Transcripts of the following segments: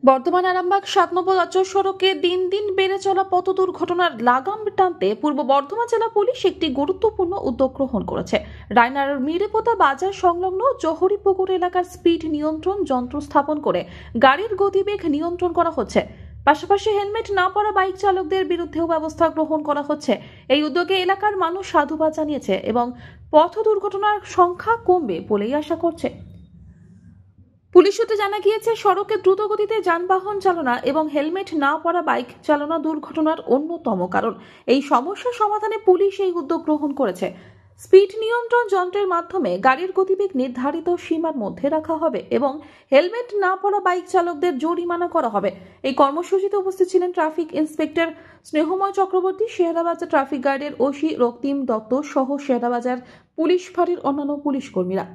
বর্ধমান আরামবাগ ৭ নম্বর রাজ্য সড়কে দিন দিন বেড়ে চলা পথ দুর্ঘটনার লাগাম টানতে পূর্ব বর্ধমান জেলা পুলিশ একটি গুরুত্বপূর্ণ উদ্যোগ গ্রহণ করেছে। রায়নার মিরেপোতা বাজার সংলগ্ন জহরিপুকুর এলাকার স্পিড নিয়ন্ত্রণ যন্ত্র স্থাপন করে গাড়ির গতিবেগ নিয়ন্ত্রণ করা হচ্ছে। পাশাপাশি হেলমেট না পরা বাইক চালকদের বিরুদ্ধেও ব্যবস্থা গ্রহণ করা হচ্ছে। এই উদ্যোগে এলাকার মানুষ সাধুবাদ জানিয়েছে এবং পথ দুর্ঘটনার সংখ্যা কমবে বলেই আশা করছে। পুলিশ সূত্রে জানা গিয়েছে, সড়কে দ্রুতগতিতে যানবাহন চালনা এবং হেলমেট না পরা বাইক চালনা দুর্ঘটনার অন্যতম কারণ। এই সমস্যা সমাধানে পুলিশ এই উদ্যোগ গ্রহণ করেছে। স্পিড নিয়ন্ত্রণ যন্ত্রের মাধ্যমে গাড়ির গতিবেগ নির্ধারিত সীমার মধ্যে রাখা হবে এবং হেলমেট না পরা বাইক চালকদের জরিমানা করা হবে। এই কর্মসূচিতে উপস্থিত ছিলেন ট্রাফিক ইন্সপেক্টর স্নেহময় চক্রবর্তী, শেহরাবাজার ট্রাফিক গার্ডের ওসি রক্তিম দত্ত সহ শেহরাবাজার পুলিশ ফাঁড়ির অন্যান্য পুলিশ কর্মীরা।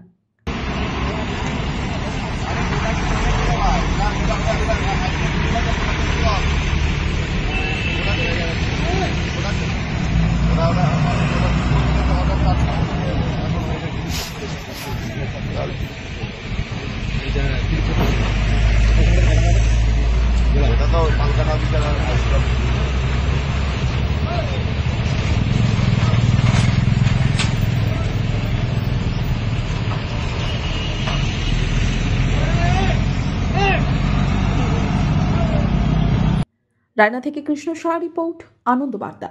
রায়না থেকে কৃষ্ণ শাহ রিপোর্ট, আনন্দ বার্তা।